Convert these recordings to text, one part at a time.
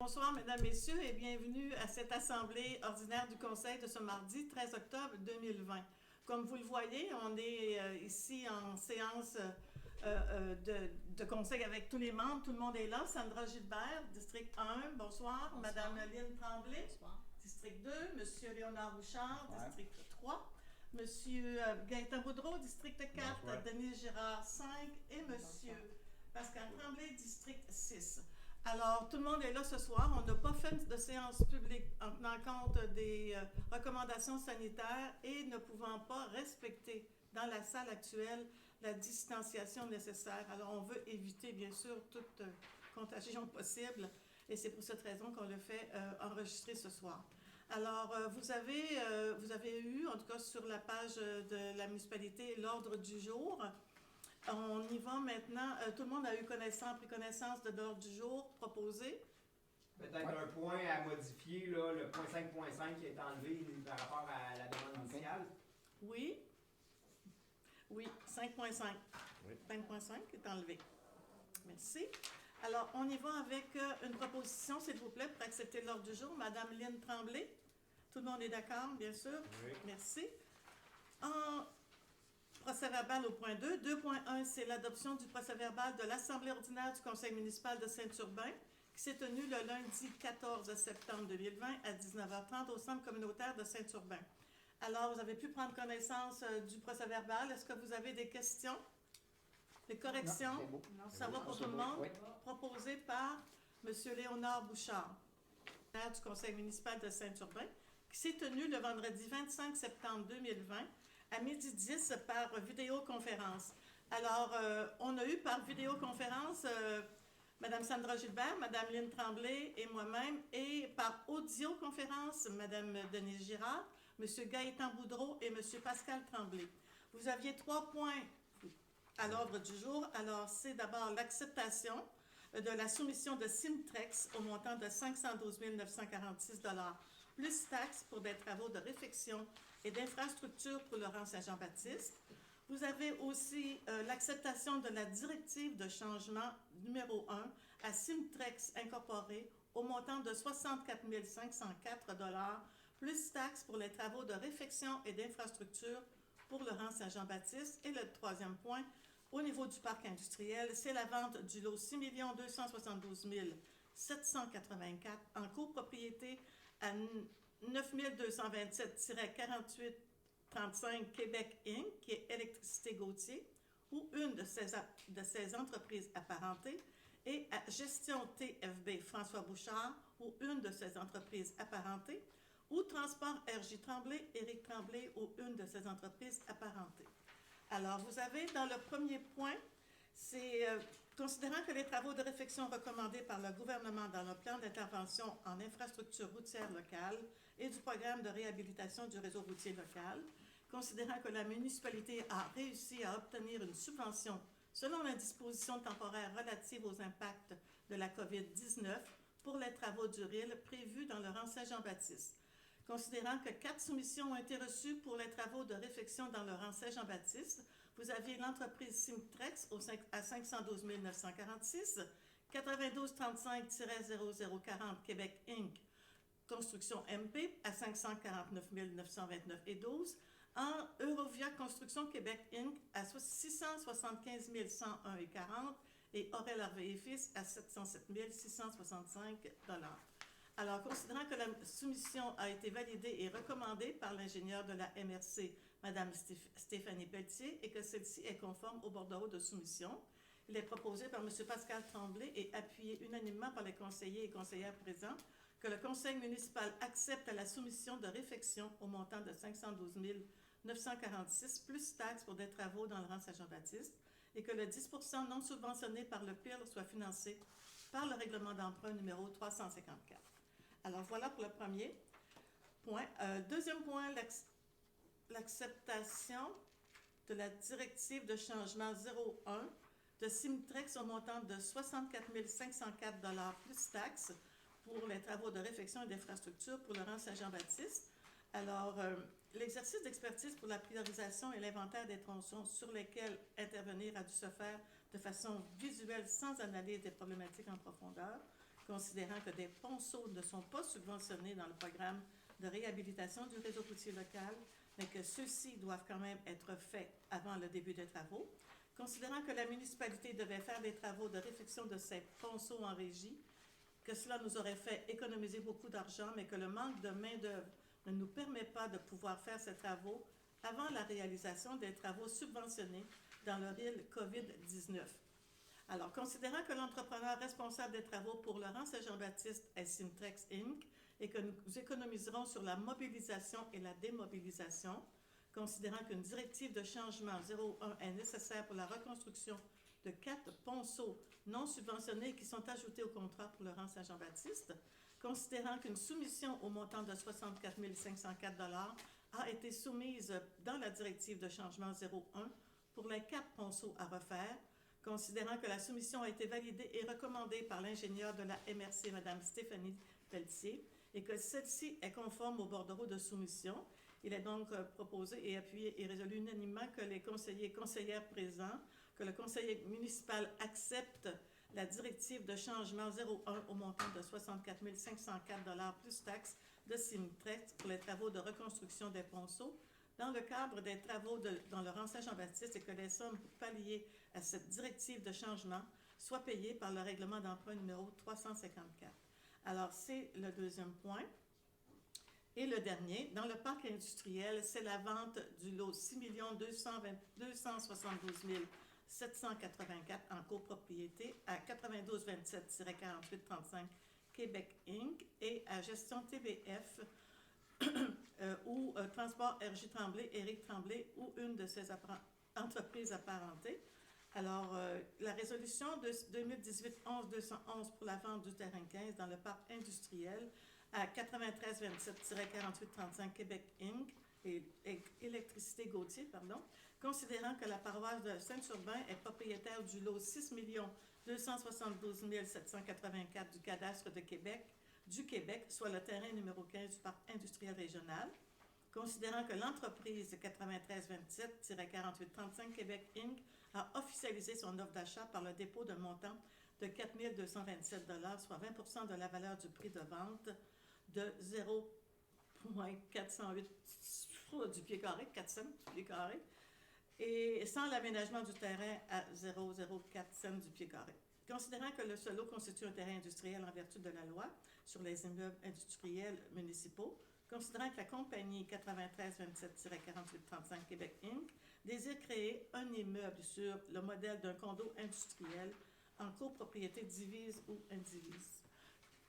Bonsoir, Mesdames, Messieurs, et bienvenue à cette assemblée ordinaire du Conseil de ce mardi 13 octobre 2020. Comme vous le voyez, on est ici en séance de conseil avec tous les membres. Tout le monde est là. Sandra Gilbert, district 1, bonsoir. Madame Lynne Tremblay, Bonsoir. district 2. Monsieur Léonard Bouchard, Ouais. district 3. Monsieur Gaëtan Boudreau, district 4. Bonsoir. Denise Girard, 5. Et Monsieur Pascal Tremblay, district 6. Alors, tout le monde est là ce soir. On n'a pas fait de séance publique en tenant compte des recommandations sanitaires et ne pouvant pas respecter dans la salle actuelle la distanciation nécessaire. Alors, on veut éviter, bien sûr, toute contagion possible et c'est pour cette raison qu'on le fait enregistrer ce soir. Alors, vous avez eu, en tout cas sur la page de la municipalité, l'ordre du jour. On y va maintenant. Tout le monde a eu pris connaissance de l'ordre du jour proposé. Peut-être un point à modifier, là, le point 5.5 qui est enlevé par rapport à la demande initiale. Oui. Oui, 5.5. Oui. 5.5 est enlevé. Merci. Alors, on y va avec une proposition, s'il vous plaît, pour accepter l'ordre du jour. Madame Lynne Tremblay. Tout le monde est d'accord, bien sûr? Oui. Merci. En procès-verbal au point 2. 2.1, c'est l'adoption du procès-verbal de l'Assemblée ordinaire du Conseil municipal de Saint-Urbain qui s'est tenue le lundi 14 septembre 2020 à 19h30 au centre communautaire de Saint-Urbain. Alors, vous avez pu prendre connaissance du procès-verbal. Est-ce que vous avez des questions, des corrections? Non, c'est beau. Ça va pour tout le monde? Oui. Proposé par M. Léonard Bouchard, maire du Conseil municipal de Saint-Urbain, qui s'est tenu le vendredi 25 septembre 2020 à 12h10 par vidéoconférence. Alors, on a eu par vidéoconférence Mme Sandra Gilbert, Mme Lynne Tremblay et moi-même, et par audioconférence, Mme Denise Girard, M. Gaëtan Boudreau et M. Pascal Tremblay. Vous aviez 3 points à l'ordre du jour. Alors, c'est d'abord l'acceptation de la soumission de Simtrex au montant de 512 946 plus taxes pour des travaux de réfection et d'infrastructure pour Laurent Saint-Jean-Baptiste. Vous avez aussi l'acceptation de la directive de changement numéro 1 à Simtrex Incorporé au montant de 64 504 plus taxes pour les travaux de réfection et d'infrastructure pour Laurent Saint-Jean-Baptiste. Et le troisième point, au niveau du parc industriel, c'est la vente du lot 6 272 784 en copropriété à 9227-4835 Québec Inc., qui est Électricité Gauthier, ou une de ses entreprises apparentées, et à Gestion TFB François Bouchard, ou une de ses entreprises apparentées, ou Transport RJ Tremblay, Éric Tremblay, ou une de ses entreprises apparentées. Alors, vous avez dans le premier point, c'est considérant que les travaux de réfection recommandés par le gouvernement dans le plan d'intervention en infrastructure routière locale et du programme de réhabilitation du réseau routier local, considérant que la municipalité a réussi à obtenir une subvention selon la disposition temporaire relative aux impacts de la COVID-19 pour les travaux du RIL prévus dans le rang Saint-Jean-Baptiste. Considérant que 4 soumissions ont été reçues pour les travaux de réfection dans le rang Saint-Jean-Baptiste, vous avez l'entreprise Simtrex à 512 946, 9235-0040 Québec Inc., Construction MP à 549 929 et 12, en Eurovia Construction Québec Inc. à 675 101 et 40 et Aurel Harvey et Fils à 707 665 $. Alors, considérant que la soumission a été validée et recommandée par l'ingénieur de la MRC, Mme Stéphanie Pelletier, et que celle-ci est conforme au bordereau de soumission, il est proposé par M. Pascal Tremblay et appuyé unanimement par les conseillers et conseillères présents que le conseil municipal accepte la soumission de réfection au montant de 512 946 plus taxes pour des travaux dans le rang Saint-Jean-Baptiste et que le 10 % non subventionné par le PIRL soit financé par le règlement d'emprunt numéro 354. Alors, voilà pour le premier point. Deuxième point, l'acceptation de la directive de changement 01 de Simtrex au montant de 64 504 $ plus taxes pour les travaux de réfection et d'infrastructure pour le rang Saint-Jean-Baptiste. Alors, l'exercice d'expertise pour la priorisation et l'inventaire des tronçons sur lesquels intervenir a dû se faire de façon visuelle sans analyse des problématiques en profondeur. considérant que des ponceaux ne sont pas subventionnés dans le programme de réhabilitation du réseau routier local, mais que ceux-ci doivent quand même être faits avant le début des travaux, considérant que la municipalité devait faire des travaux de réfection de ces ponceaux en régie, que cela nous aurait fait économiser beaucoup d'argent, mais que le manque de main-d'œuvre ne nous permet pas de pouvoir faire ces travaux avant la réalisation des travaux subventionnés dans le RIL COVID-19. Alors, considérant que l'entrepreneur responsable des travaux pour Laurence et Jean-Baptiste est Simtrex Inc. et que nous économiserons sur la mobilisation et la démobilisation, considérant qu'une directive de changement 01 est nécessaire pour la reconstruction de 4 ponceaux non subventionnés qui sont ajoutés au contrat pour Laurence et Jean-Baptiste, considérant qu'une soumission au montant de 64 504 $ a été soumise dans la directive de changement 01 pour les 4 ponceaux à refaire, considérant que la soumission a été validée et recommandée par l'ingénieure de la MRC, Mme Stéphanie Pelletier, et que celle-ci est conforme au bordereau de soumission. Il est donc proposé et appuyé et résolu unanimement que les conseillers et conseillères présents, que le conseiller municipal accepte la directive de changement 01 au montant de 64 504 $ plus taxes de Simtrex pour les travaux de reconstruction des ponceaux dans le cadre des travaux dans Laurence et Jean-Baptiste et que les sommes pour pallier à cette directive de changement soient payées par le règlement d'emprunt numéro 354. Alors, c'est le deuxième point. Et le dernier, dans le parc industriel, c'est la vente du lot 6 272 784 en copropriété à 9227-4835 Québec Inc. et à gestion TBF ou Transport RJ Tremblay, Éric Tremblay ou une de ses entreprises apparentées. Alors, la résolution de 2018-11-211 pour la vente du terrain 15 dans le parc industriel à 9327-4835 Québec Inc. et Électricité Gauthier, considérant que la paroisse de Saint-Urbain est propriétaire du lot 6 272 784 du cadastre de Québec, du Québec, soit le terrain numéro 15 du parc industriel régional, considérant que l'entreprise 9327-4835 Québec Inc. a officialisé son offre d'achat par le dépôt d'un montant de 4 227 $, soit 20 % de la valeur du prix de vente de 0,408 du pied carré, 4 cents du pied carré, et sans l'aménagement du terrain à 0,04 cents du pied carré. Considérant que ce lot constitue un terrain industriel en vertu de la loi sur les immeubles industriels municipaux, considérant que la compagnie 9327-4835 Québec Inc. désire créer un immeuble sur le modèle d'un condo industriel en copropriété divise ou indivise.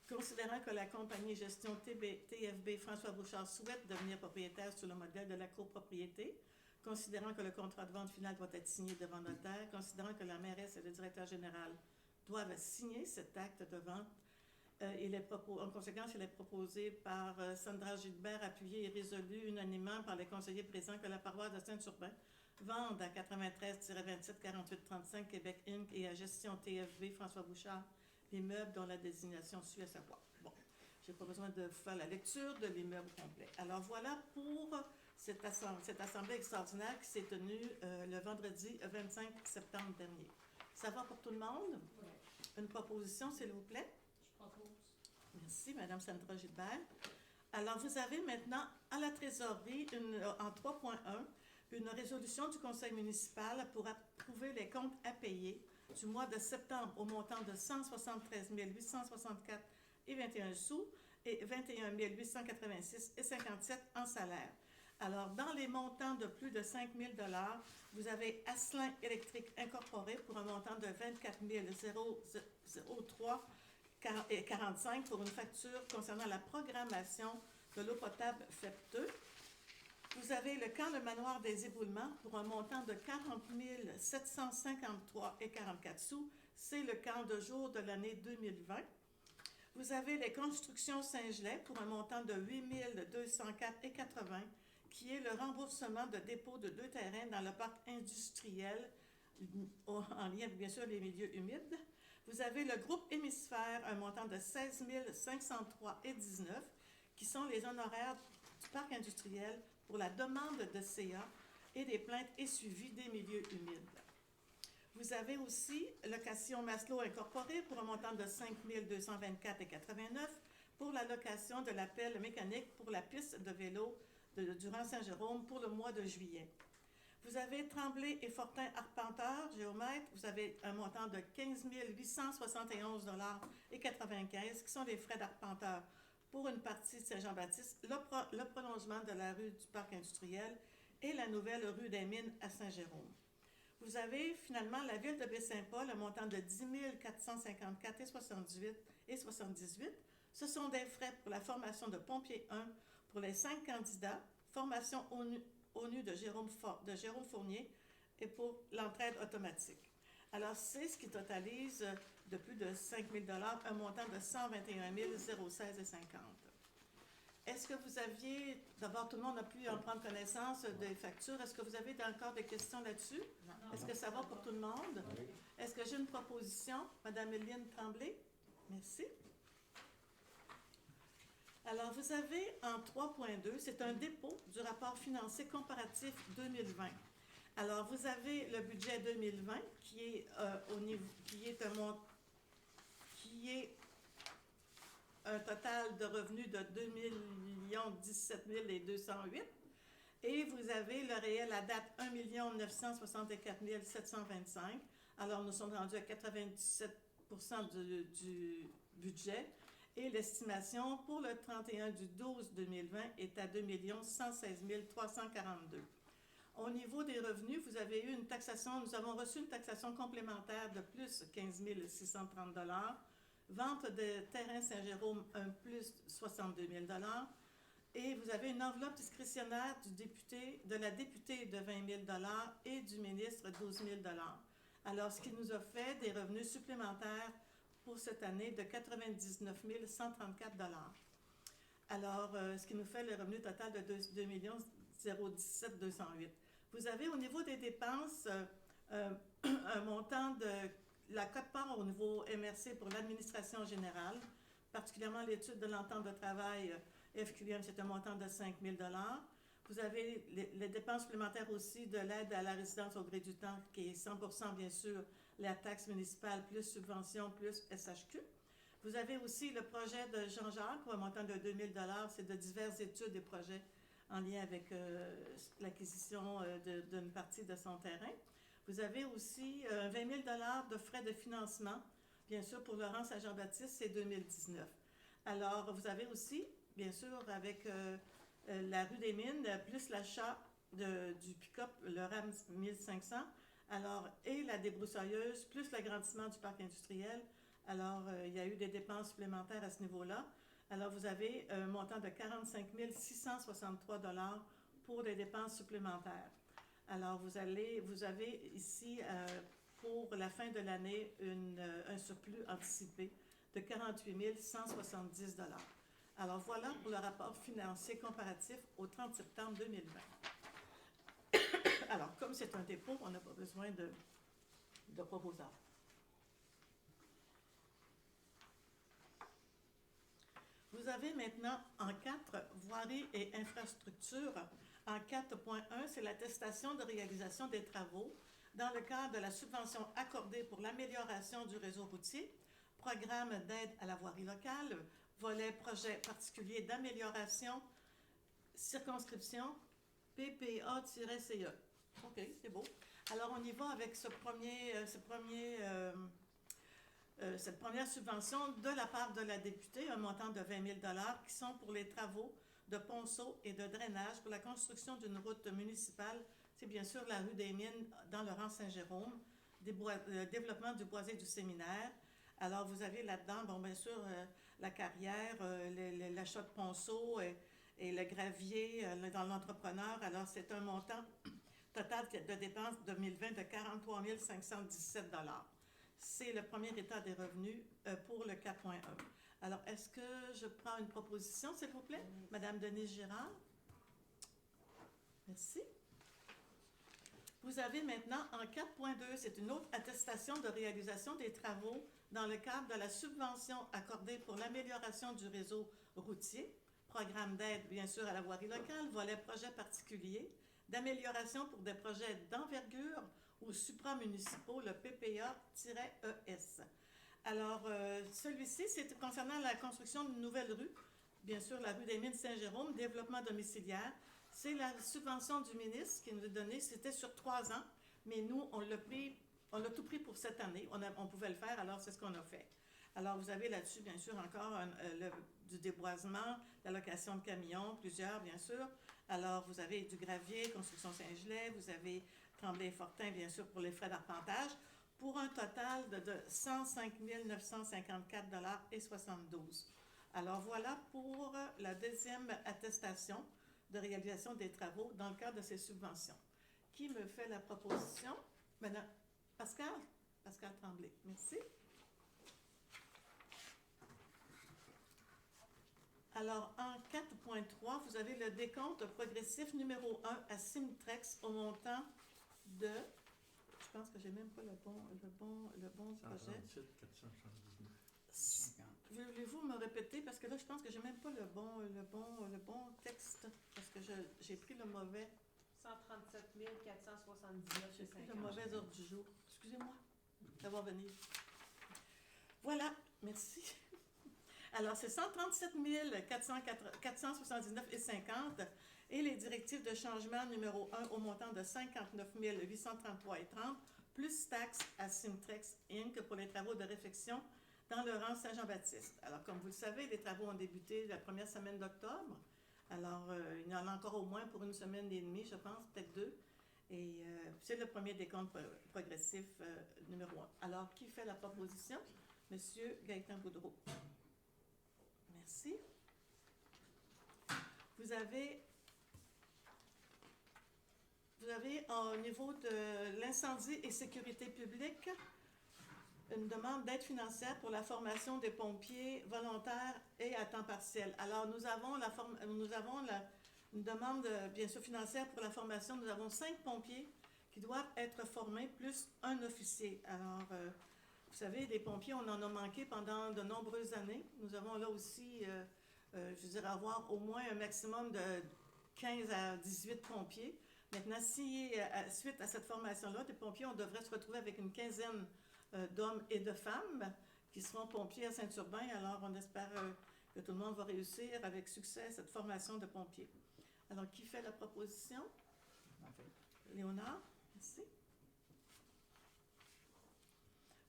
Considérant que la compagnie gestion TFB François Bouchard souhaite devenir propriétaire sur le modèle de la copropriété, considérant que le contrat de vente final doit être signé devant notaire, considérant que la mairesse et le directeur général doivent signer cet acte de vente, en conséquence, il est proposé par Sandra Gilbert, appuyé et résolu unanimement par les conseillers présents que la paroisse de Saint-Urbain vende à 93-27-4835 Québec Inc. et à gestion TFB François Bouchard l'immeuble dont la désignation suit à savoir. Bon, je n'ai pas besoin de faire la lecture de l'immeuble complet. Alors voilà pour cette assemblée extraordinaire qui s'est tenue le vendredi 25 septembre dernier. Ça va pour tout le monde? Oui. Une proposition, s'il vous plaît? Je propose. Merci, Mme Sandra Gilbert. Alors, vous avez maintenant à la trésorerie, en 3.1, une résolution du conseil municipal pour approuver les comptes à payer du mois de septembre au montant de 173 864 et 21 sous et 21 886 et 57 en salaire. Alors, dans les montants de plus de 5 000 $, vous avez Asselin Électrique Incorporé pour un montant de 24 003 et 45 pour une facture concernant la programmation de l'eau potable FEP2. Vous avez le camp Le Manoir des Éboulements pour un montant de 40 753 et 44 sous. C'est le camp de jour de l'année 2020. Vous avez les constructions Saint-Gelais pour un montant de 8 204 et 80, qui est le remboursement de dépôt de 2 terrains dans le parc industriel, en lien avec bien sûr les milieux humides. Vous avez le groupe Hémisphère, un montant de 16 503 et 19, qui sont les honoraires du parc industriel pour la demande de CA et des plaintes et suivis des milieux humides. Vous avez aussi location Maslow incorporée pour un montant de 5 224,89 pour la location de la pelle mécanique pour la piste de vélo du Rang-Saint-Jérôme pour le mois de juillet. Vous avez Tremblay et Fortin Arpenteur, géomètre, vous avez un montant de 15 871,95 qui sont les frais d'arpenteur pour une partie de Saint-Jean-Baptiste, le prolongement de la rue du Parc industriel et la nouvelle rue des Mines à Saint-Jérôme. Vous avez finalement la ville de Baie-Saint-Paul, un montant de 10 454,78. Ce sont des frais pour la formation de pompier 1 pour les 5 candidats, formation ONU de Jérôme Fournier et pour l'entraide automatique. Alors, c'est ce qui totalise de plus de 5 000 $, un montant de 121 016,50. Est-ce que vous aviez, d'abord tout le monde a pu en prendre connaissance des factures, est-ce que vous avez encore des questions là-dessus? Non. Est-ce que ça va pour tout le monde? Oui. Est-ce que j'ai une proposition? Madame Éline Tremblay? Merci. Alors, vous avez en 3.2, c'est un dépôt du rapport financier comparatif 2020. Alors, vous avez le budget 2020 qui est un total de revenus de 2 017 208. Et vous avez le réel à date 1 964 725. Alors, nous sommes rendus à 97% du budget. Et l'estimation pour le 31/12/2020 est à 2 116 342. Au niveau des revenus, vous avez eu une taxation, nous avons reçu une taxation complémentaire de plus 15 630 $. Vente de terrain Saint-Jérôme, un plus 62 000 $. Et vous avez une enveloppe discrétionnaire de la députée de 20 000 $ et du ministre 12 000 $. Alors, ce qui nous a fait des revenus supplémentaires pour cette année de 99 134 $. Alors, ce qui nous fait le revenu total de 2 017 208. Vous avez au niveau des dépenses un montant de la quote-part au niveau MRC pour l'administration générale, particulièrement l'étude de l'entente de travail FQM, c'est un montant de 5 000 $. Vous avez les dépenses supplémentaires aussi de l'aide à la résidence au gré du temps, qui est 100% bien sûr la taxe municipale plus subvention plus SHQ. Vous avez aussi le projet de Jean-Jacques pour un montant de 2 000 $. C'est de diverses études et projets en lien avec l'acquisition d'une partie de son terrain. Vous avez aussi 20 000 $ de frais de financement, bien sûr, pour Laurent Saint-Jean-Baptiste, c'est 2019. Alors, vous avez aussi, bien sûr, avec la rue des Mines, plus l'achat du pick-up, le RAM 1500, alors, et la débroussailleuse, plus l'agrandissement du parc industriel. Alors, il y a eu des dépenses supplémentaires à ce niveau-là. Alors, vous avez un montant de 45 663 $ pour des dépenses supplémentaires. Alors, vous avez ici, pour la fin de l'année, un surplus anticipé de 48 170 $. Alors, voilà pour le rapport financier comparatif au 30 septembre 2020. Alors, comme c'est un dépôt, on n'a pas besoin de proposants. Vous avez maintenant en 4, voirie et infrastructure. En 4.1, c'est l'attestation de réalisation des travaux dans le cadre de la subvention accordée pour l'amélioration du réseau routier, programme d'aide à la voirie locale, volet projet particulier d'amélioration, circonscription, PPA-CE. OK, c'est beau. Alors, on y va avec cette première subvention de la part de la députée, un montant de 20 000 $ qui sont pour les travaux de ponceau et de drainage pour la construction d'une route municipale. C'est bien sûr la rue des Mines dans le Rang-Saint-Jérôme, développement du boisé du séminaire. Alors, vous avez là-dedans, bon, bien sûr, la carrière, l'achat de ponceau et le gravier dans l'entrepreneur. Alors, c'est un montant total de dépenses 2020 de 43 517 $. C'est le premier état des revenus pour le 4.1. Alors, est-ce que je prends une proposition, s'il vous plaît? Madame Denise Girard. Merci. Vous avez maintenant en 4.2, c'est une autre attestation de réalisation des travaux dans le cadre de la subvention accordée pour l'amélioration du réseau routier, programme d'aide, bien sûr, à la voirie locale, volet projet particulier, d'amélioration pour des projets d'envergure aux supramunicipaux, le PPA-ES. Alors, celui-ci, c'est concernant la construction d'une nouvelle rue, bien sûr la rue des Mines Saint-Jérôme, développement domiciliaire. C'est la subvention du ministre qui nous a donnée, c'était sur 3 ans, mais nous, on l'a tout pris pour cette année. On pouvait le faire, alors c'est ce qu'on a fait. Alors, vous avez là-dessus, bien sûr, encore du déboisement, la location de camions, plusieurs, bien sûr. Alors, vous avez du gravier, Construction Saint-Gelais, vous avez Tremblay-Fortin, bien sûr, pour les frais d'arpentage, pour un total de 105 954,72 $. Alors, voilà pour la deuxième attestation de réalisation des travaux dans le cadre de ces subventions. Qui me fait la proposition? Madame Pascal? Pascal Tremblay. Merci. Alors, en 4.3, vous avez le décompte progressif numéro 1 à Cimitrex au montant de... Je pense que j'ai même pas le bon projet. 137 479. Voulez-vous me répéter? Parce que là, je pense que j'ai même pas le bon texte. Parce que j'ai pris le mauvais... 137 479. J'ai pris le mauvais ordre du jour. Excusez-moi. Ça va venir. Voilà. Merci. Alors, c'est 137 479,50 et les directives de changement numéro 1 au montant de 59 833,30 plus taxes à Cimitrex Inc. pour les travaux de réfection dans le rang Saint-Jean-Baptiste. Alors, comme vous le savez, les travaux ont débuté la première semaine d'octobre. Alors, il y en a encore au moins pour une semaine et demie, je pense, peut-être 2. Et c'est le premier décompte progressif numéro 1. Alors, qui fait la proposition? Monsieur Gaëtan Boudreau. Merci. Vous avez au niveau de l'incendie et sécurité publique une demande d'aide financière pour la formation des pompiers volontaires et à temps partiel. Alors, nous avons une demande, bien sûr, financière pour la formation. Nous avons 5 pompiers qui doivent être formés, plus un officier. Alors, vous savez, les pompiers, on en a manqué pendant de nombreuses années. Nous avons là aussi, je dirais, avoir au moins un maximum de 15 à 18 pompiers. Maintenant, si, suite à cette formation-là, des pompiers, on devrait se retrouver avec une quinzaine d'hommes et de femmes qui seront pompiers à Saint-Urbain. Alors, on espère que tout le monde va réussir avec succès cette formation de pompiers. Alors, qui fait la proposition? Léonard, merci.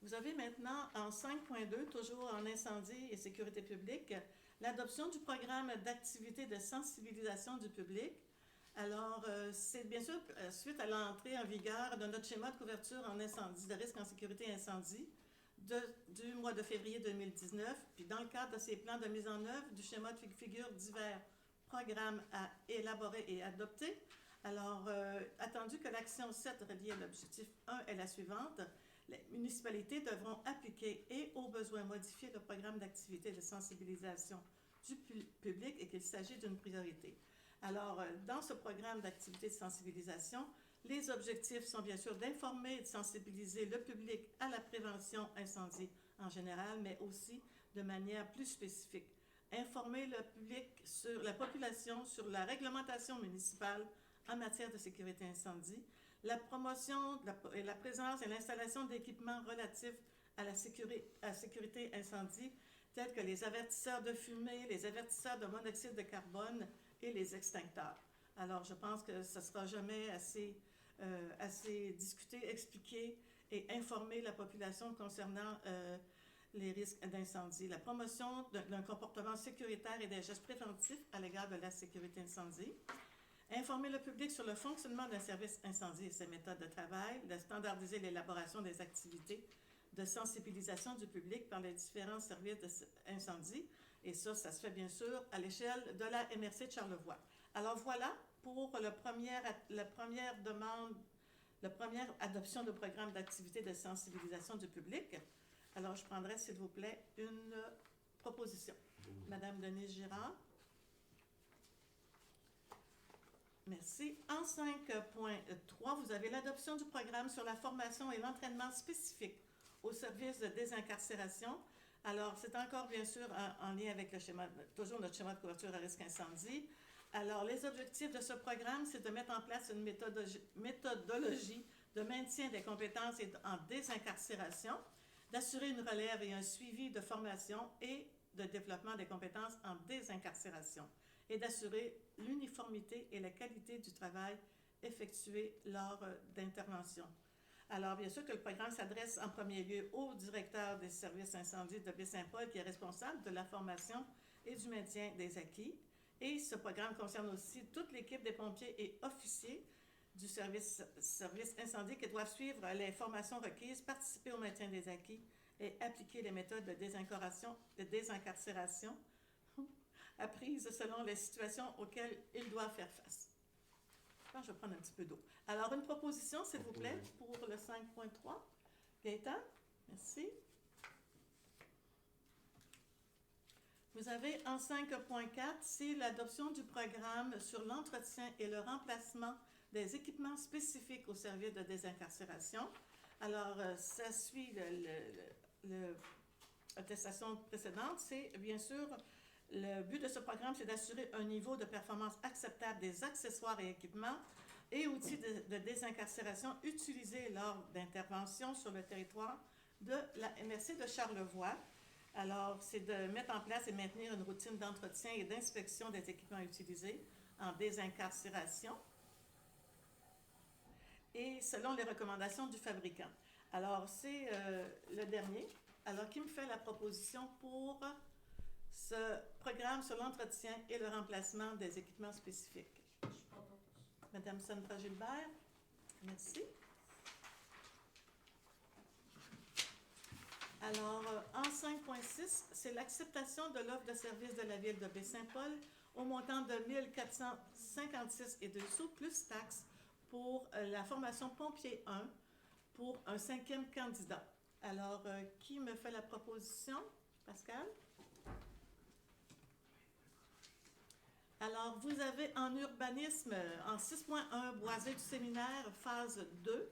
Vous avez maintenant en 5.2, toujours en incendie et sécurité publique, l'adoption du programme d'activité de sensibilisation du public. Alors, c'est bien sûr suite à l'entrée en vigueur de notre schéma de couverture en incendie, de risque en sécurité incendie du mois de février 2019, puis dans le cadre de ces plans de mise en œuvre du schéma de figure divers programmes à élaborer et adopter. Alors, attendu que l'action 7 reliée à l'objectif 1 est la suivante, les municipalités devront appliquer et, au besoin, modifier le programme d'activité de sensibilisation du public et qu'il s'agit d'une priorité. Alors, dans ce programme d'activité de sensibilisation, les objectifs sont bien sûr d'informer et de sensibiliser le public à la prévention incendie en général, mais aussi de manière plus spécifique. Informer le public sur la population sur la réglementation municipale en matière de sécurité incendie, la promotion et la présence et l'installation d'équipements relatifs à la sécurité incendie, tels que les avertisseurs de fumée, les avertisseurs de monoxyde de carbone et les extincteurs. Alors, je pense que ce ne sera jamais assez discuté, expliqué et informer la population concernant les risques d'incendie. La promotion d'un comportement sécuritaire et des gestes préventifs à l'égard de la sécurité incendie. Informer le public sur le fonctionnement d'un service incendie et ses méthodes de travail, de standardiser l'élaboration des activités de sensibilisation du public par les différents services d'incendie. Et ça se fait bien sûr à l'échelle de la MRC de Charlevoix. Alors voilà pour la première adoption de programme d'activité de sensibilisation du public. Alors je prendrai, s'il vous plaît, une proposition. Madame Denise Girard. Merci. En 5.3, vous avez l'adoption du programme sur la formation et l'entraînement spécifique au service de désincarcération. Alors, c'est encore bien sûr en lien avec le schéma, toujours notre schéma de couverture à risque incendie. Alors, les objectifs de ce programme, c'est de mettre en place une méthodologie de maintien des compétences et en désincarcération, d'assurer une relève et un suivi de formation et de développement des compétences en désincarcération et d'assurer l'uniformité et la qualité du travail effectué lors d'interventions. Alors, bien sûr que le programme s'adresse en premier lieu au directeur des services incendies de Baie-Saint-Paul qui est responsable de la formation et du maintien des acquis. Et ce programme concerne aussi toute l'équipe des pompiers et officiers du service incendie qui doivent suivre les formations requises, participer au maintien des acquis et appliquer les méthodes de désincarcération apprises selon les situations auxquelles ils doivent faire face. Je vais prendre un petit peu d'eau. Alors, une proposition, s'il vous plaît, pour le 5.3. Gaëtan, merci. Vous avez en 5.4, c'est l'adoption du programme sur l'entretien et le remplacement des équipements spécifiques au service de désincarcération. Alors, ça suit l'attestation précédente. C'est bien sûr, le but de ce programme, c'est d'assurer un niveau de performance acceptable des accessoires et équipements et outils de désincarcération utilisés lors d'interventions sur le territoire de la MRC de Charlevoix. Alors, c'est de mettre en place et maintenir une routine d'entretien et d'inspection des équipements utilisés en désincarcération et selon les recommandations du fabricant. Alors, c'est le dernier. Alors, qui me fait la proposition pour ce programme sur l'entretien et le remplacement des équipements spécifiques? Je propose. Madame Sandra Gilbert, merci. Alors, en 5.6, c'est l'acceptation de l'offre de service de la Ville de Baie-Saint-Paul au montant de 1 456 et 2 sous plus taxes pour la formation Pompier 1 pour un 5e candidat. Alors, qui me fait la proposition? Pascal? Alors, vous avez en urbanisme, en 6.1, Boisé du Séminaire, phase 2.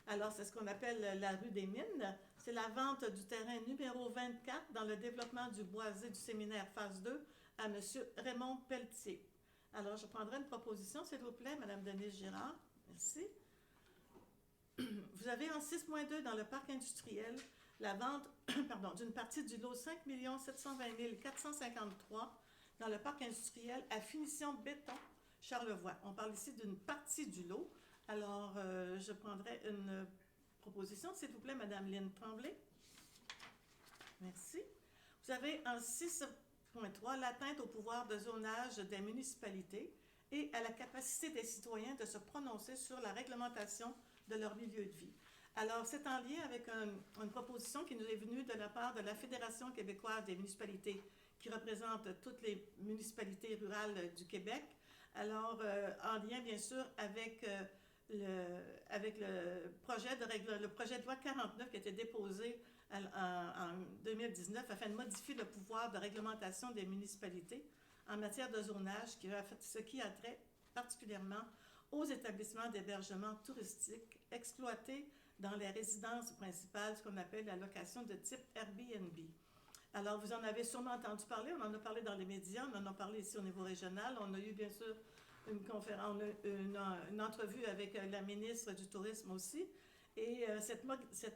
Alors, c'est ce qu'on appelle la rue des Mines. C'est la vente du terrain numéro 24 dans le développement du Boisé du Séminaire, phase 2, à M. Raymond Pelletier. Alors, je prendrai une proposition, s'il vous plaît, Mme Denise Girard. Merci. Vous avez en 6.2 dans le parc industriel la vente d'une partie du lot 5 720 453 dans le parc industriel à finition béton Charlevoix. On parle ici d'une partie du lot. Alors, je prendrai une proposition, s'il vous plaît, Mme Lynne Tremblay. Merci. Vous avez en 6.3 l'atteinte au pouvoir de zonage des municipalités et à la capacité des citoyens de se prononcer sur la réglementation de leur milieu de vie. Alors, c'est en lien avec une proposition qui nous est venue de la part de la Fédération québécoise des municipalités, qui représente toutes les municipalités rurales du Québec. Alors, en lien, bien sûr, avec le projet de loi 49 qui a été déposé en 2019 afin de modifier le pouvoir de réglementation des municipalités en matière de zonage, ce qui a trait particulièrement aux établissements d'hébergement touristique exploités dans les résidences principales, ce qu'on appelle la location de type Airbnb. Alors, vous en avez sûrement entendu parler, on en a parlé dans les médias, on en a parlé ici au niveau régional, on a eu bien sûr une conférence, une entrevue avec la ministre du Tourisme aussi, et cette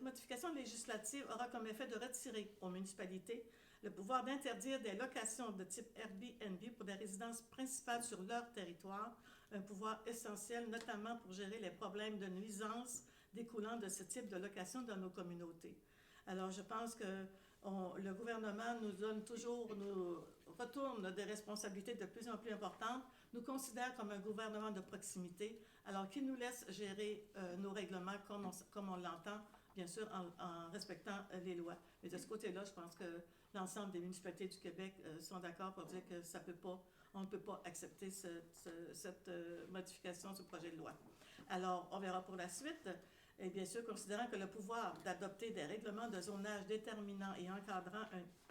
modification législative aura comme effet de retirer aux municipalités le pouvoir d'interdire des locations de type Airbnb pour des résidences principales sur leur territoire, un pouvoir essentiel notamment pour gérer les problèmes de nuisance découlant de ce type de location dans nos communautés. Alors, je pense que le gouvernement nous retourne des responsabilités de plus en plus importantes, nous considère comme un gouvernement de proximité, alors qu'il nous laisse gérer nos règlements comme on l'entend, bien sûr, en respectant les lois. Mais de ce côté-là, je pense que l'ensemble des municipalités du Québec sont d'accord pour dire que on ne peut pas accepter cette modification du projet de loi. Alors, on verra pour la suite. Et bien sûr, considérant que le pouvoir d'adopter des règlements de zonage déterminant et encadrant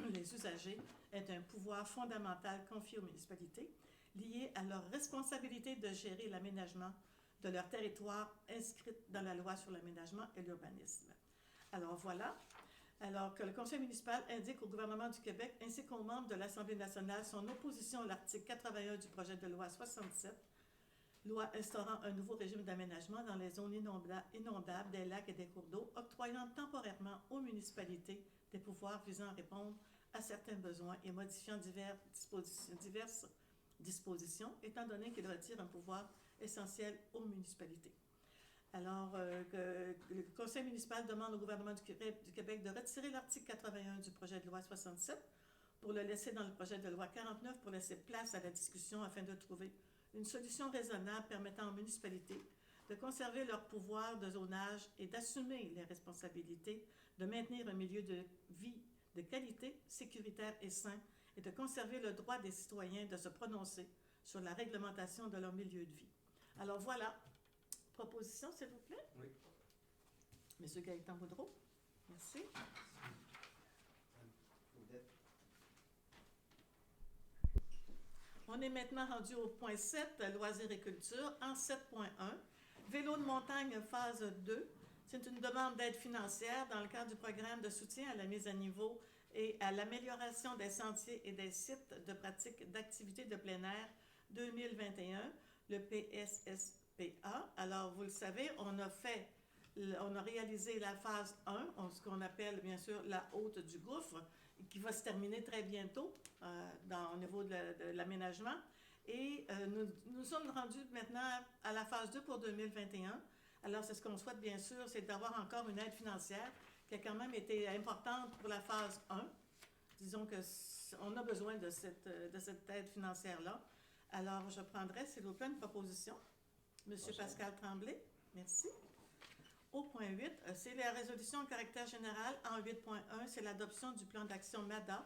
les usagers est un pouvoir fondamental confié aux municipalités, lié à leur responsabilité de gérer l'aménagement de leur territoire inscrite dans la loi sur l'aménagement et l'urbanisme. Alors voilà. Alors que le Conseil municipal indique au gouvernement du Québec ainsi qu'aux membres de l'Assemblée nationale son opposition à l'article 81 du projet de loi 67 Loi instaurant un nouveau régime d'aménagement dans les zones inondables des lacs et des cours d'eau, octroyant temporairement aux municipalités des pouvoirs visant à répondre à certains besoins et modifiant diverses dispositions, étant donné qu'il retire un pouvoir essentiel aux municipalités. Alors, le Conseil municipal demande au gouvernement du Québec de retirer l'article 81 du projet de loi 67 pour le laisser dans le projet de loi 49 pour laisser place à la discussion afin de trouver une solution raisonnable permettant aux municipalités de conserver leur pouvoir de zonage et d'assumer les responsabilités de maintenir un milieu de vie de qualité, sécuritaire et sain, et de conserver le droit des citoyens de se prononcer sur la réglementation de leur milieu de vie. Alors voilà, proposition, s'il vous plaît. Oui. Monsieur Gaëtan Boudreau, merci. On est maintenant rendu au point 7, loisirs et culture, en 7.1. Vélo de montagne phase 2. C'est une demande d'aide financière dans le cadre du programme de soutien à la mise à niveau et à l'amélioration des sentiers et des sites de pratique d'activités de plein air 2021, le PSSPA. Alors, vous le savez, on a réalisé la phase 1, ce qu'on appelle bien sûr la haute du gouffre, qui va se terminer très bientôt au niveau de l'aménagement. Et nous sommes rendus maintenant à la phase 2 pour 2021. Alors, c'est ce qu'on souhaite, bien sûr, c'est d'avoir encore une aide financière qui a quand même été importante pour la phase 1. Disons qu'on a besoin de cette aide financière-là. Alors, je prendrai, s'il vous plaît, une proposition. Monsieur Pascal Tremblay, merci. Au point 8, c'est la résolution en caractère général. En 8.1, c'est l'adoption du plan d'action MADA.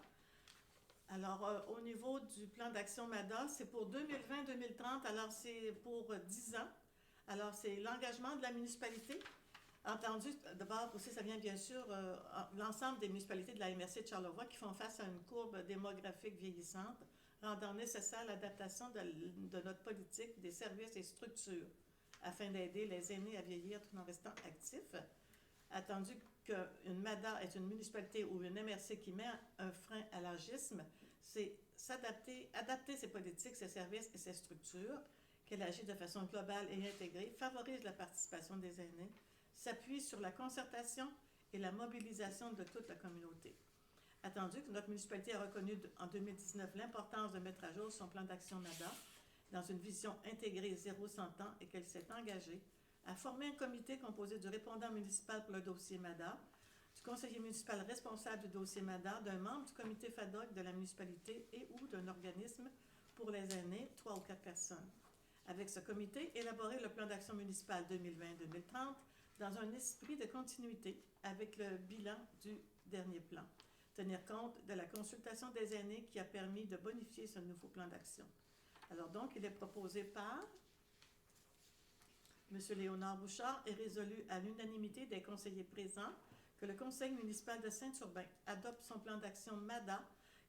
Alors, au niveau du plan d'action MADA, c'est pour 2020-2030, alors c'est pour 10 ans. Alors, c'est l'engagement de la municipalité. Entendu, d'abord aussi, ça vient bien sûr l'ensemble des municipalités de la MRC de Charlevoix qui font face à une courbe démographique vieillissante, rendant nécessaire l'adaptation de notre politique, des services et structures afin d'aider les aînés à vieillir tout en restant actifs. Attendu qu'une MADA est une municipalité ou une MRC qui met un frein à l'âgisme, c'est adapter ses politiques, ses services et ses structures, qu'elle agit de façon globale et intégrée, favorise la participation des aînés, s'appuie sur la concertation et la mobilisation de toute la communauté. Attendu que notre municipalité a reconnu en 2019 l'importance de mettre à jour son plan d'action MADA dans une vision intégrée 0-100 ans et qu'elle s'est engagée à former un comité composé du répondant municipal pour le dossier MADA, du conseiller municipal responsable du dossier MADA, d'un membre du comité FADOC de la municipalité et ou d'un organisme pour les aînés, 3 ou 4 personnes. Avec ce comité, élaborer le plan d'action municipal 2020-2030 dans un esprit de continuité avec le bilan du dernier plan. Tenir compte de la consultation des aînés qui a permis de bonifier ce nouveau plan d'action. Alors donc, il est proposé par M. Léonard Bouchard et résolu à l'unanimité des conseillers présents que le conseil municipal de Saint-Urbain adopte son plan d'action MADA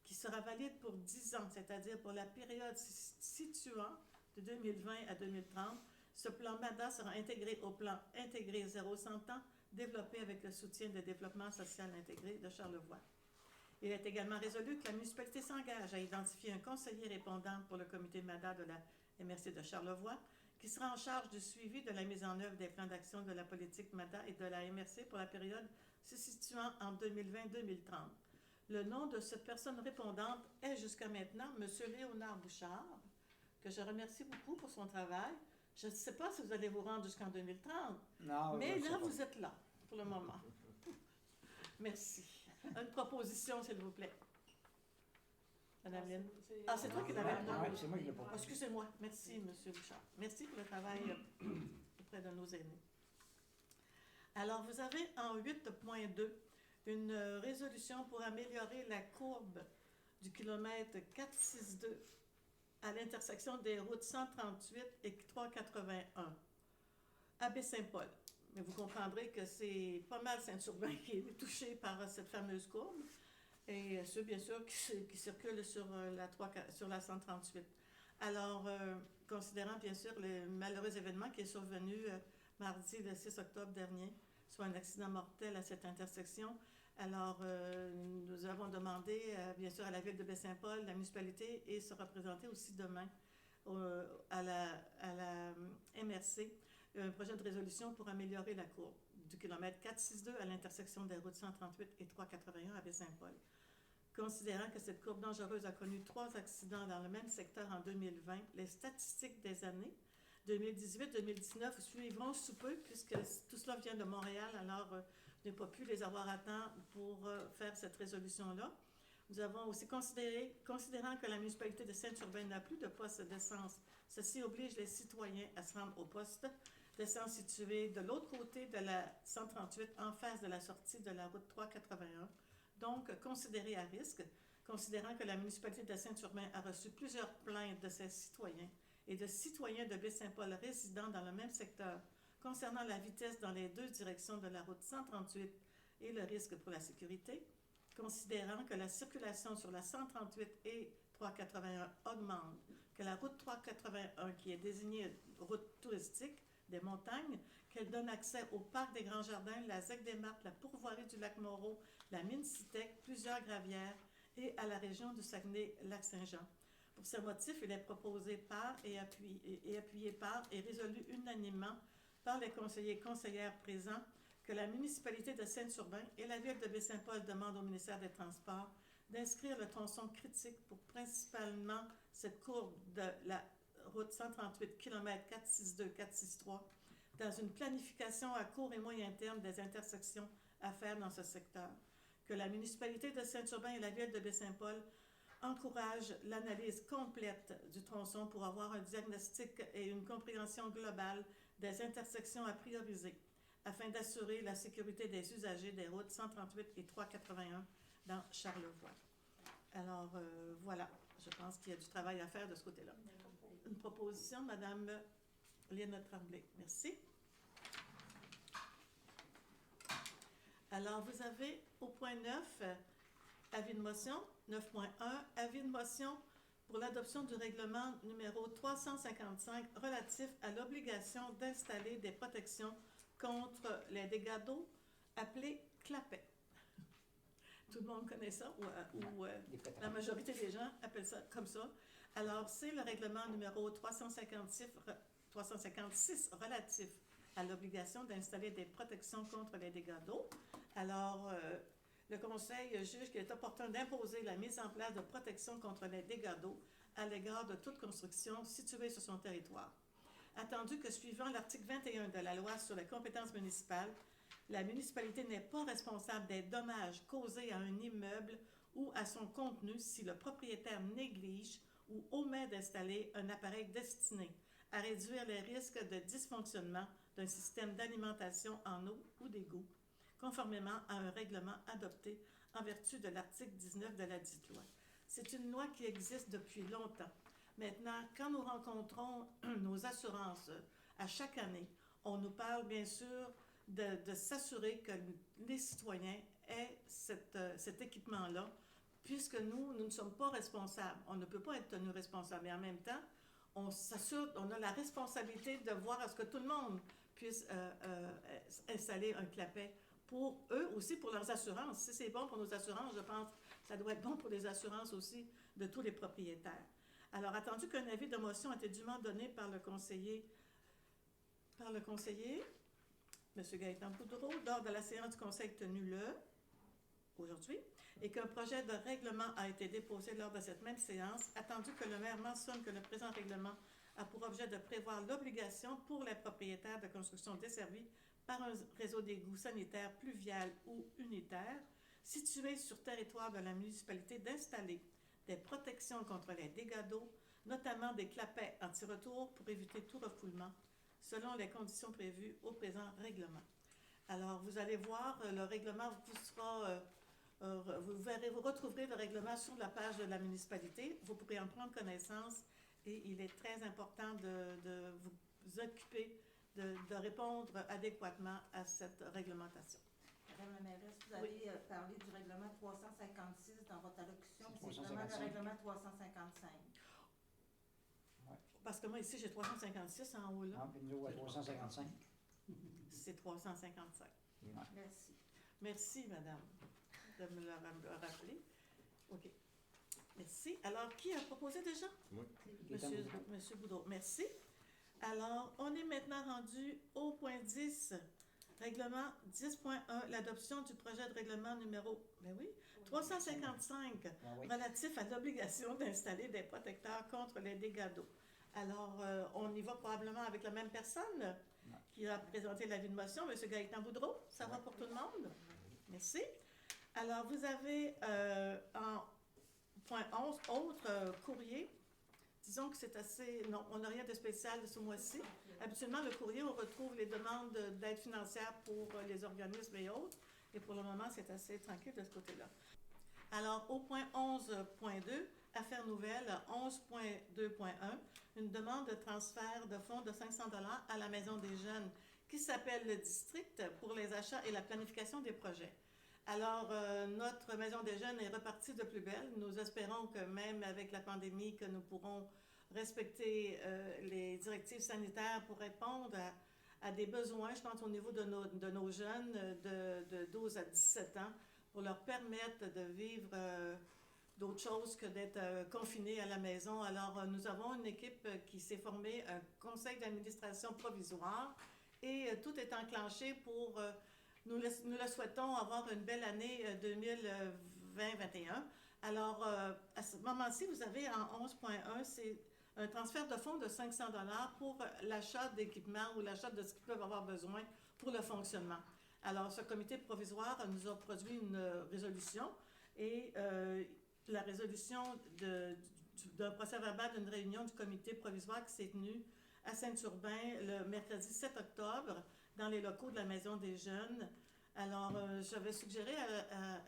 qui sera valide pour 10 ans, c'est-à-dire pour la période situant de 2020 à 2030. Ce plan MADA sera intégré au plan intégré 0-100 ans développé avec le soutien de développement social intégré de Charlevoix. Il est également résolu que la municipalité s'engage à identifier un conseiller répondant pour le comité MADA de la MRC de Charlevoix qui sera en charge du suivi de la mise en œuvre des plans d'action de la politique MADA et de la MRC pour la période se situant en 2020-2030. Le nom de cette personne répondante est jusqu'à maintenant M. Léonard Bouchard, que je remercie beaucoup pour son travail. Je ne sais pas si vous allez vous rendre jusqu'en 2030, mais là, vous êtes là pour le moment. Merci. Une proposition, s'il vous plaît. Madame Lynn. Ah, c'est toi qui l'avais proposé. Oui, c'est moi qui l'ai proposé. Excusez-moi. Merci, M. Bouchard. Merci pour le travail auprès de nos aînés. Alors, vous avez en 8.2 une résolution pour améliorer la courbe du kilomètre 462 à l'intersection des routes 138 et 381 à Baie-Saint-Paul. Mais vous comprendrez que c'est pas mal Saint-Urbain qui est touché par cette fameuse courbe et ceux, bien sûr, qui circulent sur la 138. Alors, considérant, bien sûr, le malheureux événement qui est survenu mardi, le 6 octobre dernier, soit un accident mortel à cette intersection, alors nous avons demandé, bien sûr, à la ville de Baie-Saint-Paul, la municipalité, et se représenter aussi demain à la MRC un projet de résolution pour améliorer la courbe du kilomètre 462 à l'intersection des routes 138 et 381 à Baie-Saint-Paul. Considérant que cette courbe dangereuse a connu 3 accidents dans le même secteur en 2020, les statistiques des années 2018-2019 suivront sous peu, puisque tout cela vient de Montréal, alors je n'ai pas pu les avoir à temps pour faire cette résolution-là. Nous avons aussi considérant que la municipalité de Saint-Urbain n'a plus de poste d'essence, ceci oblige les citoyens à se rendre au poste d'essence situé de l'autre côté de la 138, en face de la sortie de la route 381. Donc, considéré à risque, considérant que la municipalité de Saint-Urbain a reçu plusieurs plaintes de ses citoyens et de citoyens de Baie-Saint-Paul résidant dans le même secteur concernant la vitesse dans les 2 directions de la route 138 et le risque pour la sécurité, considérant que la circulation sur la 138 et 381 augmente, que la route 381, qui est désignée route touristique des montagnes, qu'elle donne accès au parc des Grands Jardins, la ZEC des Martres, la pourvoirie du lac Moreau, la mine Citec, plusieurs gravières et à la région du Saguenay-Lac-Saint-Jean. Pour ce motif, il est proposé par et appuyé par et résolu unanimement par les conseillers et conseillères présents que la municipalité de Saint-Urbain et la ville de Baie-Saint-Paul demandent au ministère des Transports d'inscrire le tronçon critique pour principalement cette courbe de la route 138 km 462-463 dans une planification à court et moyen terme des intersections à faire dans ce secteur. Que la municipalité de Saint-Urbain et la ville de Baie-Saint-Paul encouragent l'analyse complète du tronçon pour avoir un diagnostic et une compréhension globale des intersections à prioriser afin d'assurer la sécurité des usagers des routes 138 et 381 dans Charlevoix. Alors, voilà, je pense qu'il y a du travail à faire de ce côté-là. Une proposition, Mme Léna Tremblay. Merci. Alors, vous avez au point 9, avis de motion, 9.1, avis de motion pour l'adoption du règlement numéro 355 relatif à l'obligation d'installer des protections contre les dégâts d'eau appelés clapets. Tout le monde connaît ça, ou la majorité des gens appellent ça comme ça. Alors, c'est le règlement numéro 356 relatif à l'obligation d'installer des protections contre les dégâts d'eau. Alors, le Conseil juge qu'il est opportun d'imposer la mise en place de protections contre les dégâts d'eau à l'égard de toute construction située sur son territoire. Attendu que suivant l'article 21 de la loi sur les compétences municipales, la municipalité n'est pas responsable des dommages causés à un immeuble ou à son contenu si le propriétaire néglige ou omet d'installer un appareil destiné à réduire les risques de dysfonctionnement d'un système d'alimentation en eau ou d'égout, conformément à un règlement adopté en vertu de l'article 19 de la dite loi. C'est une loi qui existe depuis longtemps. Maintenant, quand nous rencontrons nos assurances à chaque année, on nous parle bien sûr de s'assurer que les citoyens aient cet équipement-là, puisque nous ne sommes pas responsables. On ne peut pas être tenu responsable. Mais en même temps, on s'assure, on a la responsabilité de voir à ce que tout le monde puisse installer un clapet pour eux aussi, pour leurs assurances. Si c'est bon pour nos assurances, je pense que ça doit être bon pour les assurances aussi de tous les propriétaires. Alors, attendu qu'un avis de motion a été dûment donné par le conseiller, M. Gaëtan Boudreau, lors de la séance du conseil tenue aujourd'hui, et qu'un projet de règlement a été déposé lors de cette même séance, attendu que le maire mentionne que le présent règlement a pour objet de prévoir l'obligation pour les propriétaires de construction desservis par un réseau d'égouts sanitaires pluvial ou unitaire situé sur territoire de la municipalité d'installer des protections contre les dégâts d'eau, notamment des clapets anti-retour pour éviter tout refoulement, selon les conditions prévues au présent règlement. Alors, vous allez voir, le règlement vous retrouverez le règlement sur la page de la municipalité. Vous pourrez en prendre connaissance et il est très important de vous occuper de répondre adéquatement à cette réglementation. Madame la mairesse, vous avez parlé du règlement 356 dans votre allocution, c'est vraiment le règlement 355. Ouais. Parce que moi, ici, j'ai 356 en haut, là. Non, puis nous, à 355. C'est 355. Ouais. Merci. Merci, madame, de me le rappeler. OK. Merci. Alors, qui a proposé déjà? Gaétan Boudreau. Monsieur Boudreau, merci. Alors, on est maintenant rendu au point 10, règlement 10.1, l'adoption du projet de règlement numéro, 355, Ah oui. relatif à l'obligation d'installer des protecteurs contre les dégâts d'eau. Alors, on y va probablement avec la même personne Non. qui a présenté l'avis de motion, M. Gaétan Boudreau. Ça va pour tout le monde? Merci. Alors, vous avez en point 11, autre courrier. Disons que c'est assez... Non, on n'a rien de spécial de ce mois-ci. Habituellement, le courrier, on retrouve les demandes d'aide financière pour les organismes et autres. Et pour le moment, c'est assez tranquille de ce côté-là. Alors, au point 11.2, affaires nouvelles, 11.2.1, une demande de transfert de fonds de 500 $ à la Maison des jeunes qui s'appelle le district pour les achats et la planification des projets. Alors, notre Maison des jeunes est repartie de plus belle. Nous espérons que même avec la pandémie, que nous pourrons respecter les directives sanitaires pour répondre à des besoins, je pense, au niveau de nos jeunes de 12 à 17 ans, pour leur permettre de vivre d'autres choses que d'être confinés à la maison. Alors, nous avons une équipe qui s'est formée, un conseil d'administration provisoire, et tout est enclenché pour... Nous le souhaitons avoir une belle année 2020-21. Alors, à ce moment-ci, vous avez en 11.1, c'est un transfert de fonds de 500 $ pour l'achat d'équipements ou l'achat de ce qu'ils peuvent avoir besoin pour le fonctionnement. Alors, ce comité provisoire nous a produit une résolution et la résolution d'un procès verbal d'une réunion du comité provisoire qui s'est tenue à Saint-Urbain le mercredi 7 octobre dans les locaux de la Maison des jeunes. Alors, j'avais suggéré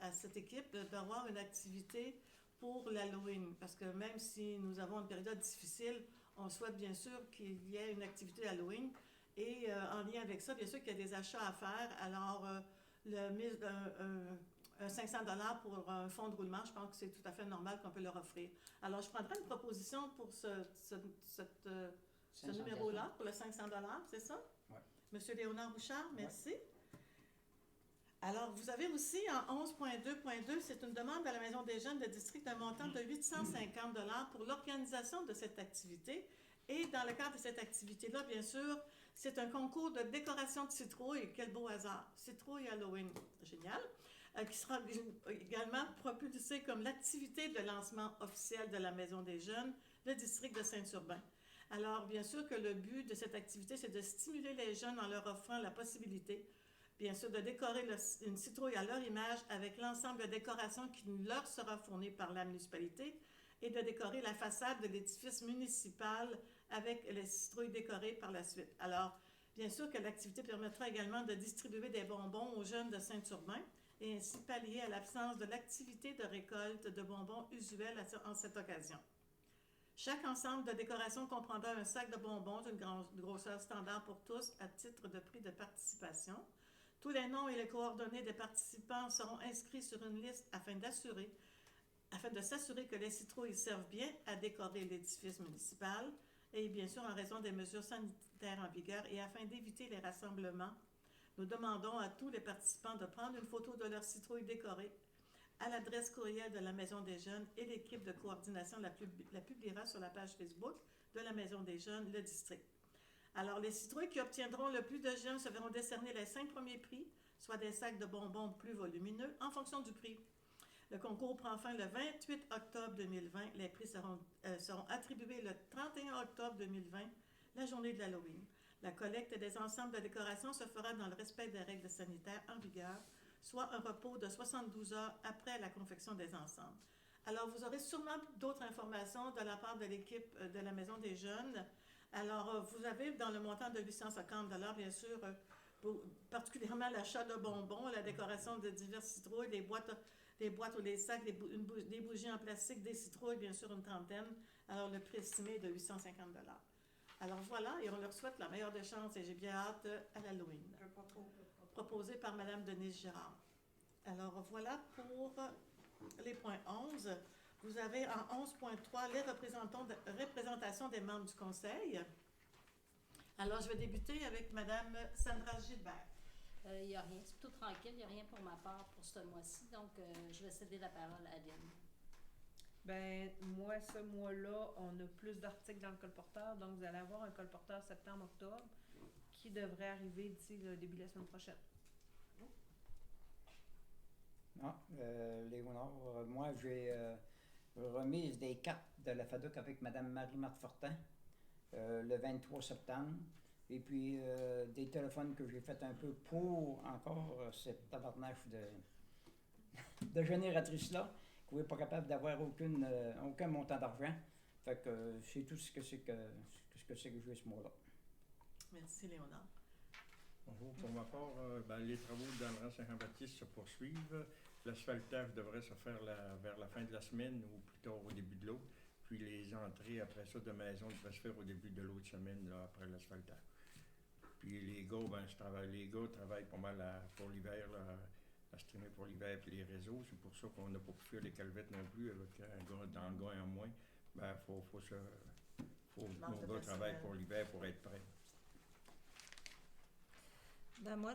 à cette équipe d'avoir une activité pour l'Halloween, parce que même si nous avons une période difficile, on souhaite bien sûr qu'il y ait une activité Halloween. Et en lien avec ça, bien sûr qu'il y a des achats à faire. Alors, un 500 $ pour un fonds de roulement, je pense que c'est tout à fait normal qu'on peut leur offrir. Alors, je prendrai une proposition pour ce numéro-là, pour le 500 $, c'est ça? Oui. Monsieur Léonard Bouchard, merci. Alors, vous avez aussi en 11.2.2, c'est une demande à la Maison des jeunes de district d'un montant de 850 $ pour l'organisation de cette activité. Et dans le cadre de cette activité-là, bien sûr, c'est un concours de décoration de citrouilles. Quel beau hasard! Citrouille Halloween, génial! Qui sera également propulsé comme l'activité de lancement officiel de la Maison des jeunes, le district de Saint-Urbain. Alors, bien sûr que le but de cette activité, c'est de stimuler les jeunes en leur offrant la possibilité, bien sûr, de décorer une citrouille à leur image avec l'ensemble de décorations qui leur sera fournie par la municipalité et de décorer la façade de l'édifice municipal avec les citrouilles décorées par la suite. Alors, bien sûr que l'activité permettra également de distribuer des bonbons aux jeunes de Saint-Urbain et ainsi pallier à l'absence de l'activité de récolte de bonbons usuelle en cette occasion. Chaque ensemble de décoration comprendra un sac de bonbons d'une grosseur standard pour tous à titre de prix de participation. Tous les noms et les coordonnées des participants seront inscrits sur une liste afin de s'assurer que les citrouilles servent bien à décorer l'édifice municipal et bien sûr en raison des mesures sanitaires en vigueur et afin d'éviter les rassemblements. Nous demandons à tous les participants de prendre une photo de leur citrouille décorée à l'adresse courriel de la Maison des jeunes et l'équipe de coordination la publiera sur la page Facebook de la Maison des jeunes, le district. Alors, les citrouilles qui obtiendront le plus de gemmes se verront décerner les 5 premiers prix, soit des sacs de bonbons plus volumineux, en fonction du prix. Le concours prend fin le 28 octobre 2020. Les prix seront attribués le 31 octobre 2020, la journée de l'Halloween. La collecte des ensembles de décoration se fera dans le respect des règles sanitaires en vigueur, soit un repos de 72 heures après la confection des ensembles. Alors, vous aurez sûrement d'autres informations de la part de l'équipe de la Maison des jeunes. Alors, vous avez dans le montant de 850 $, bien sûr, particulièrement l'achat de bonbons, la décoration de diverses citrouilles, des boîtes ou des sacs, des bougies en plastique, des citrouilles, bien sûr, une trentaine. Alors, le prix estimé est de 850 $. Alors, voilà, et on leur souhaite la meilleure des chances et j'ai bien hâte à l'Halloween. Proposé par Mme Denise Girard. Alors, voilà pour les points 11. Vous avez en 11.3 les représentations des membres du conseil. Alors, je vais débuter avec Mme Sandra Gilbert. Il n'y a rien, c'est tout tranquille, il n'y a rien pour ma part pour ce mois-ci, donc je vais céder la parole à Adeline. Ben, moi, ce mois-là, on a plus d'articles dans le colporteur, donc vous allez avoir un colporteur septembre-octobre qui devrait arriver d'ici le début de la semaine prochaine. Ah, Léonard, moi, j'ai remise des cartes de la FADOC avec Mme Marie-Marthe Fortin le 23 septembre. Et puis, des téléphones que j'ai fait un peu pour encore cette tabarnache de génératrice-là, qui n'est pas capable d'avoir aucun montant d'argent. Fait que c'est tout ce que c'est que j'ai ce mois-là. Merci, Léonard. Bonjour. Pour ma part, les travaux dans le rang Saint-Jean-Baptiste se poursuivent. L'asphaltage devrait se faire vers la fin de la semaine ou plus tard au début de l'autre. Puis les entrées après ça de maison devraient se faire au début de l'autre semaine là, après l'asphaltage. Puis les gars, les gars travaillent pas mal pour l'hiver, à streamer pour l'hiver puis les réseaux. C'est pour ça qu'on n'a pas pu faire les calvettes non plus avec un gars dans le gars en moins. Faut nos gars travaillent pour l'hiver pour être prêts. Ben moi,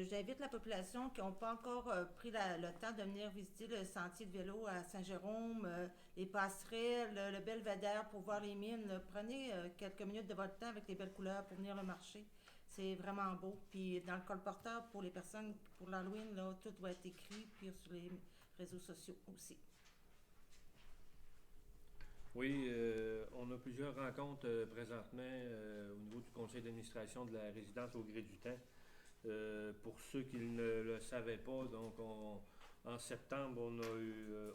j'invite la population qui n'ont pas encore pris le temps de venir visiter le sentier de vélo à Saint-Jérôme, les passerelles, le belvédère pour voir les mines. Prenez quelques minutes de votre temps avec les belles couleurs pour venir le marché. C'est vraiment beau. Puis dans le colporteur, pour les personnes, pour l'Halloween, là, tout va être écrit, puis sur les réseaux sociaux aussi. Oui, on a plusieurs rencontres présentement au niveau du conseil d'administration de la résidence au gré du temps. Pour ceux qui ne le savaient pas, donc en septembre,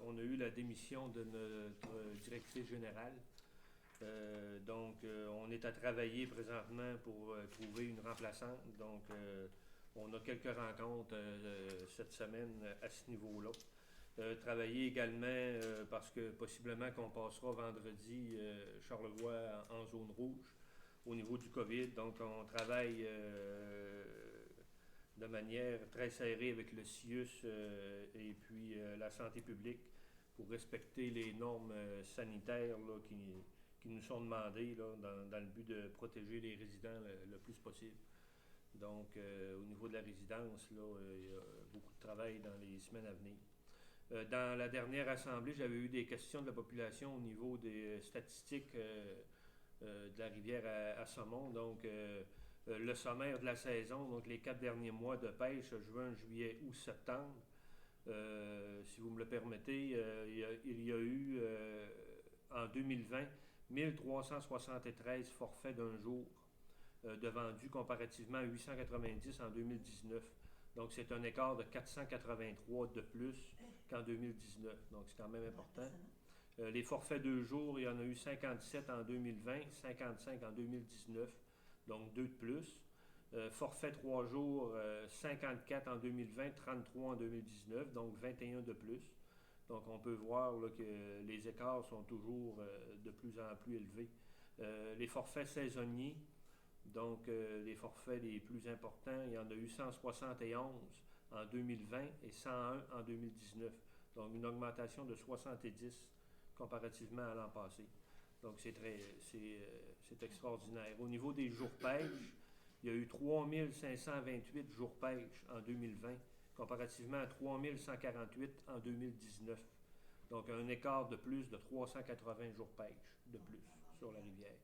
on a eu la démission de notre directrice générale. On est à travailler présentement pour trouver une remplaçante. Donc, on a quelques rencontres cette semaine à ce niveau-là. Travailler également parce que possiblement qu'on passera vendredi Charlevoix en zone rouge au niveau du COVID. Donc, on travaille de manière très serrée avec le CIUS et puis la santé publique pour respecter les normes sanitaires là, qui nous sont demandées là, dans le but de protéger les résidents le plus possible. Donc, au niveau de la résidence, là, il y a beaucoup de travail dans les semaines à venir. Dans la dernière assemblée, j'avais eu des questions de la population au niveau des statistiques de la rivière à saumon. Donc, le sommaire de la saison, donc les 4 derniers mois de pêche, juin, juillet, août, septembre. Si vous me le permettez, il y a eu en 2020 1373 forfaits d'un jour de vendus comparativement à 890 en 2019. Donc, c'est un écart de 483 de plus qu'en 2019. Donc, c'est quand même important. Les forfaits 2 jours, il y en a eu 57 en 2020, 55 en 2019, donc 2 de plus. Forfait 3 jours, 54 en 2020, 33 en 2019, donc 21 de plus. Donc, on peut voir là, que les écarts sont toujours de plus en plus élevés. Les forfaits saisonniers, donc les forfaits les plus importants, il y en a eu 171 en 2020 et 101 en 2019. Donc, une augmentation de 70 comparativement à l'an passé. Donc, c'est extraordinaire. Au niveau des jours pêche, il y a eu 3528 jours pêche en 2020, comparativement à 3148 en 2019. Donc, un écart de plus de 380 jours pêche de plus sur la rivière.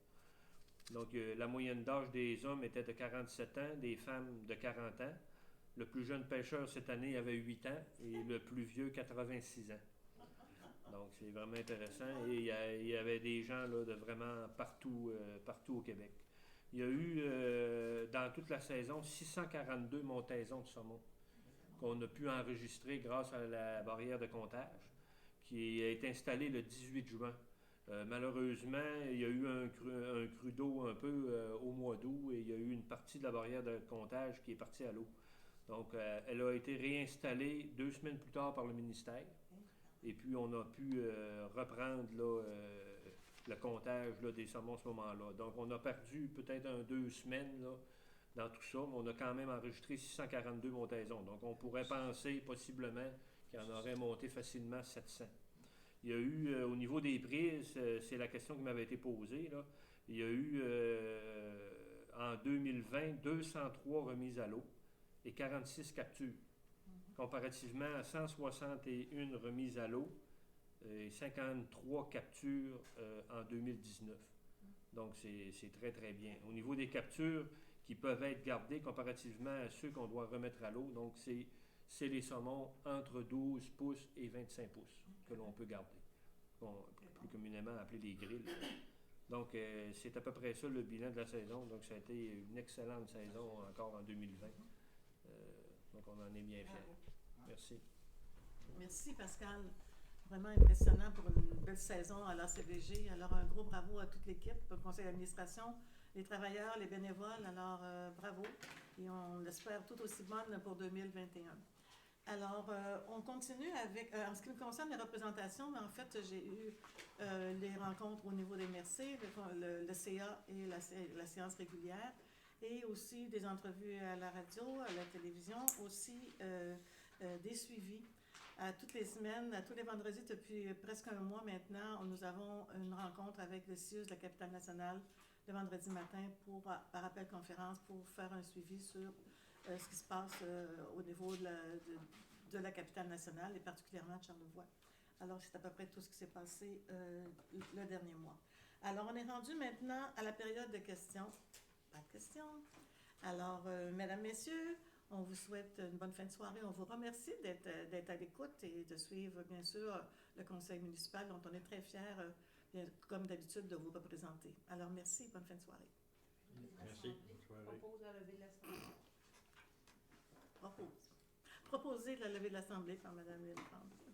Donc, la moyenne d'âge des hommes était de 47 ans, des femmes de 40 ans. Le plus jeune pêcheur cette année avait 8 ans et le plus vieux 86 ans. Donc, c'est vraiment intéressant. Et il y avait des gens là, de vraiment partout au Québec. Il y a eu, dans toute la saison, 642 montaisons de saumon qu'on a pu enregistrer grâce à la barrière de comptage qui a été installée le 18 juin. Malheureusement, il y a eu un cru d'eau un peu au mois d'août et il y a eu une partie de la barrière de comptage qui est partie à l'eau. Donc, elle a été réinstallée 2 semaines plus tard par le ministère. Et puis, on a pu reprendre là, le comptage là, des saumons à ce moment-là. Donc, on a perdu peut-être 2 semaines là, dans tout ça, mais on a quand même enregistré 642 montaisons. Donc, on pourrait penser possiblement qu'il en aurait monté facilement 700. Il y a eu, au niveau des prises, c'est la question qui m'avait été posée, là. Il y a eu, en 2020, 203 remises à l'eau et 46 captures, comparativement à 161 remises à l'eau et 53 captures en 2019. Donc, c'est très, très bien. Au niveau des captures qui peuvent être gardées comparativement à ceux qu'on doit remettre à l'eau, donc c'est les saumons entre 12 pouces et 25 pouces que l'on peut garder, plus communément appelés les grilles. Donc, c'est à peu près ça le bilan de la saison. Donc, ça a été une excellente saison encore en 2020. Donc, on en est bien fiers. Merci. Merci, Pascal. Vraiment impressionnant pour une belle saison à l'ACVG. Alors, un gros bravo à toute l'équipe, au conseil d'administration, les travailleurs, les bénévoles. Alors, bravo. Et on l'espère tout aussi bonne pour 2021. Alors, on continue avec, en ce qui me concerne les représentations, mais en fait, j'ai eu les rencontres au niveau des MRC, le CA et la séance régulière, et aussi des entrevues à la radio, à la télévision, aussi des suivis. Toutes les semaines, tous les vendredis, depuis presque un mois maintenant, nous avons une rencontre avec le CIUS de la capitale nationale le vendredi matin par appel conférence pour faire un suivi sur ce qui se passe au niveau de la capitale nationale et particulièrement de Charlevoix. Alors, c'est à peu près tout ce qui s'est passé le dernier mois. Alors, on est rendu maintenant à la période de questions. Pas de questions. Alors, mesdames, messieurs, on vous souhaite une bonne fin de soirée. On vous remercie d'être à l'écoute et de suivre, bien sûr, le conseil municipal dont on est très fiers, comme d'habitude, de vous représenter. Alors, merci. Bonne fin de soirée. Merci. Bonne soirée. Propose la levée de l'Assemblée. Proposer la levée de l'Assemblée par Mme Villefranche.